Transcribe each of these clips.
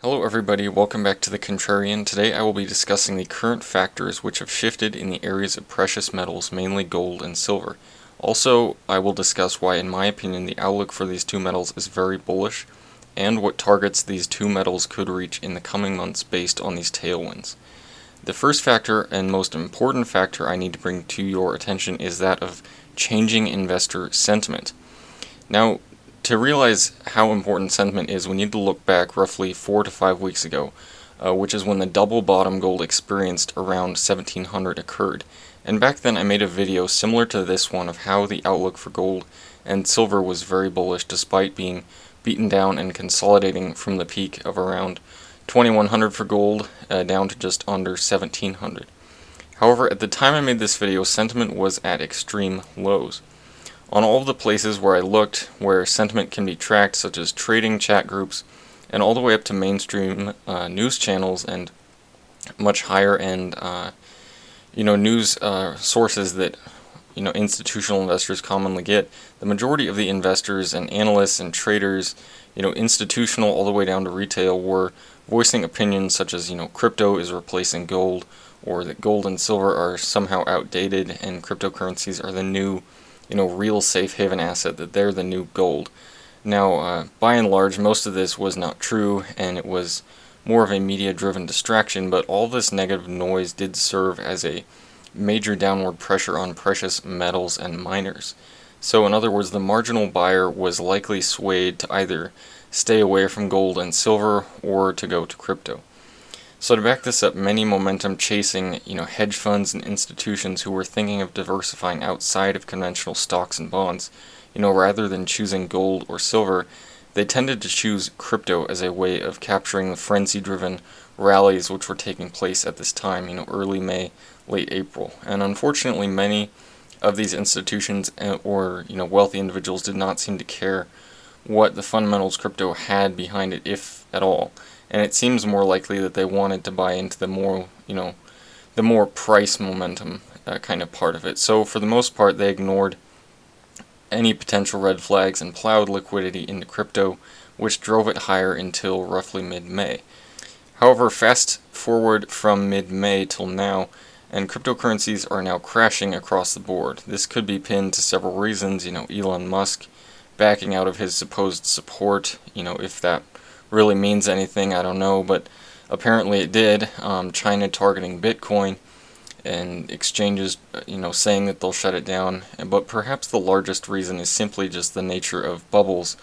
Hello everybody, welcome back to The Contrarian. Today I will be discussing the current factors which have shifted in the areas of precious metals, mainly gold and silver. Also, I will discuss why, in my opinion, the outlook for these two metals is very bullish, and what targets these two metals could reach in the coming months based on these tailwinds. The first factor and most important factor I need to bring to your attention is that of changing investor sentiment. Now, to realize how important sentiment is, we need to look back roughly 4 to 5 weeks ago, which is when the double bottom gold experienced around 1700 occurred. And back then I made a video similar to this one of how the outlook for gold and silver was very bullish despite being beaten down and consolidating from the peak of around 2100 for gold down to just under 1700. However, at the time I made this video, sentiment was at extreme lows. On all of the places where I looked where sentiment can be tracked, such as trading chat groups, and all the way up to mainstream news channels and much higher end news sources that institutional investors commonly get, the majority of the investors and analysts and traders, institutional all the way down to retail, were voicing opinions such as crypto is replacing gold, or that gold and silver are somehow outdated and cryptocurrencies are the new real safe haven asset, that they're the new gold. Now, by and large, most of this was not true, and it was more of a media-driven distraction, but all this negative noise did serve as a major downward pressure on precious metals and miners. So, in other words, the marginal buyer was likely swayed to either stay away from gold and silver or to go to crypto. So to back this up, many momentum-chasing, hedge funds and institutions who were thinking of diversifying outside of conventional stocks and bonds, rather than choosing gold or silver, they tended to choose crypto as a way of capturing the frenzy-driven rallies which were taking place at this time, early May, late April. And unfortunately, many of these institutions or wealthy individuals did not seem to care what the fundamentals crypto had behind it, if at all. And it seems more likely that they wanted to buy into the more price momentum kind of part of it. So for the most part, they ignored any potential red flags and plowed liquidity into crypto, which drove it higher until roughly mid-May. However, fast forward from mid-May till now, and cryptocurrencies are now crashing across the board. This could be pinned to several reasons, Elon Musk backing out of his supposed support, if that really means anything, I don't know, but apparently it did. China targeting Bitcoin and exchanges, saying that they'll shut it down. But perhaps the largest reason is simply just the nature of bubbles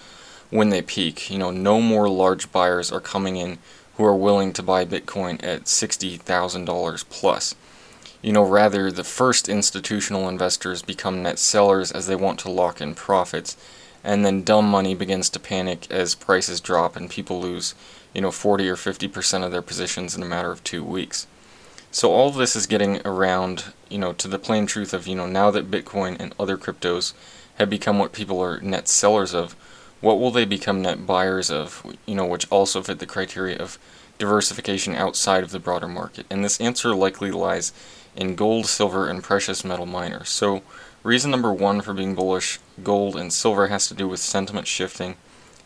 when they peak. No more large buyers are coming in who are willing to buy Bitcoin at $60,000 plus. Rather, the first institutional investors become net sellers as they want to lock in profits. And then dumb money begins to panic as prices drop and people lose, 40 or 50% of their positions in a matter of 2 weeks. So all of this is getting around, to the plain truth of, now that Bitcoin and other cryptos have become what people are net sellers of, what will they become net buyers of, which also fit the criteria of diversification outside of the broader market? And this answer likely lies in gold, silver, and precious metal miners. So reason number one for being bullish gold and silver has to do with sentiment shifting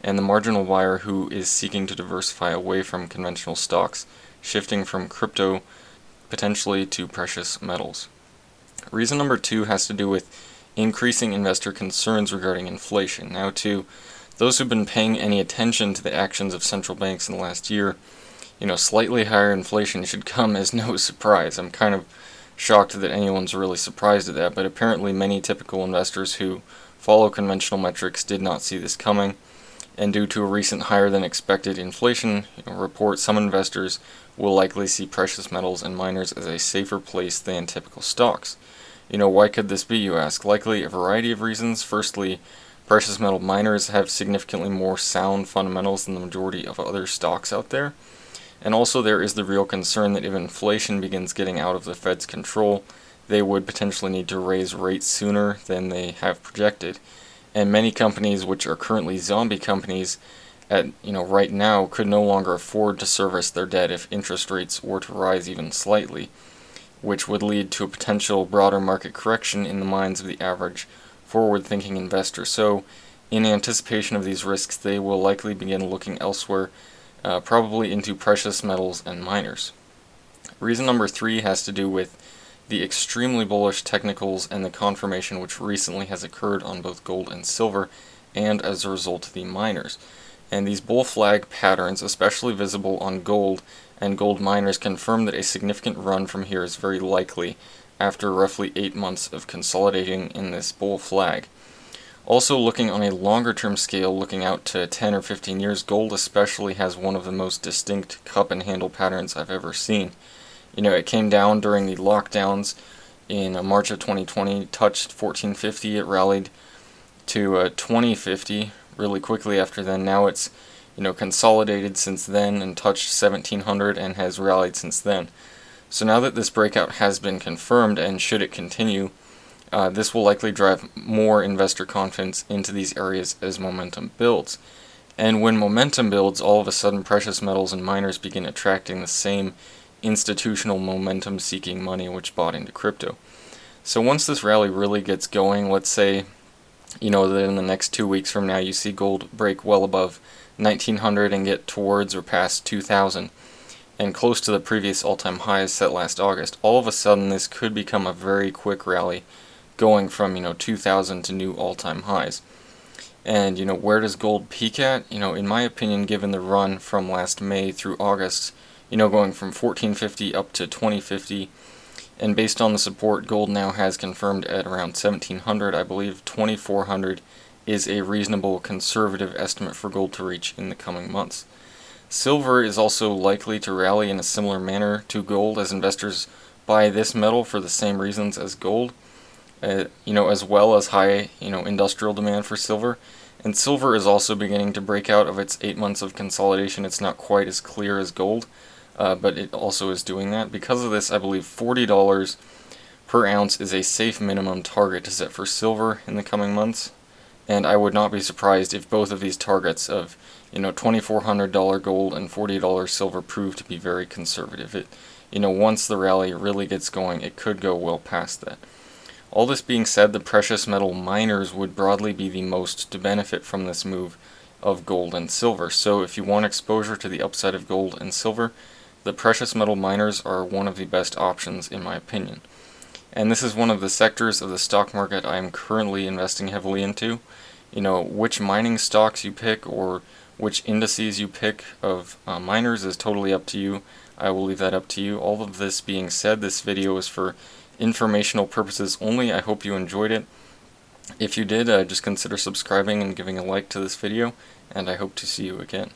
and the marginal buyer who is seeking to diversify away from conventional stocks, shifting from crypto potentially to precious metals. Reason number two has to do with increasing investor concerns regarding inflation. Now, to those who've been paying any attention to the actions of central banks in the last year, slightly higher inflation should come as no surprise. I'm kind of shocked that anyone's really surprised at that, but apparently many typical investors who follow conventional metrics did not see this coming, and due to a recent higher than expected inflation report, some investors will likely see precious metals and miners as a safer place than typical stocks. Why could this be, you ask? Likely a variety of reasons. Firstly, precious metal miners have significantly more sound fundamentals than the majority of other stocks out there. And also there is the real concern that if inflation begins getting out of the Fed's control, they would potentially need to raise rates sooner than they have projected. And many companies which are currently zombie companies at right now could no longer afford to service their debt if interest rates were to rise even slightly, which would lead to a potential broader market correction in the minds of the average forward-thinking investor. So in anticipation of these risks, they will likely begin looking elsewhere probably into precious metals and miners. Reason number 3 has to do with the extremely bullish technicals and the confirmation which recently has occurred on both gold and silver, and as a result the miners. And these bull flag patterns, especially visible on gold and gold miners, confirm that a significant run from here is very likely after roughly 8 months of consolidating in this bull flag. Also, looking on a longer term scale, looking out to 10 or 15 years, gold especially has one of the most distinct cup and handle patterns I've ever seen. You know, it came down during the lockdowns in March of 2020, touched 1450, it rallied to 2050 really quickly after then. Now it's, consolidated since then and touched 1700 and has rallied since then. So now that this breakout has been confirmed, and should it continue, this will likely drive more investor confidence into these areas as momentum builds. And when momentum builds, all of a sudden precious metals and miners begin attracting the same institutional momentum-seeking money which bought into crypto. So once this rally really gets going, let's say, that in the next 2 weeks from now you see gold break well above 1900 and get towards or past 2000 and close to the previous all-time highs set last August, all of a sudden this could become a very quick rally going from 2000 to new all-time highs. And where does gold peak at? In my opinion, given the run from last May through August, going from 1450 up to 2050, and based on the support gold now has confirmed at around 1700, I believe 2400 is a reasonable conservative estimate for gold to reach in the coming months. Silver is also likely to rally in a similar manner to gold, as investors buy this metal for the same reasons as gold, as well as high, industrial demand for silver. And silver is also beginning to break out of its 8 months of consolidation. It's not quite as clear as gold, but it also is doing that. Because of this, I believe $40 per ounce is a safe minimum target to set for silver in the coming months. And I would not be surprised if both of these targets of, $2,400 gold and $40 silver prove to be very conservative. Once the rally really gets going, it could go well past that. All this being said, the precious metal miners would broadly be the most to benefit from this move of gold and silver. So if you want exposure to the upside of gold and silver, the precious metal miners are one of the best options in my opinion. And this is one of the sectors of the stock market I am currently investing heavily into. Which mining stocks you pick or which indices you pick of miners is totally up to you. I will leave that up to you. All of this being said, this video is for informational purposes only. I hope you enjoyed it. If you did, just consider subscribing and giving a like to this video, and I hope to see you again.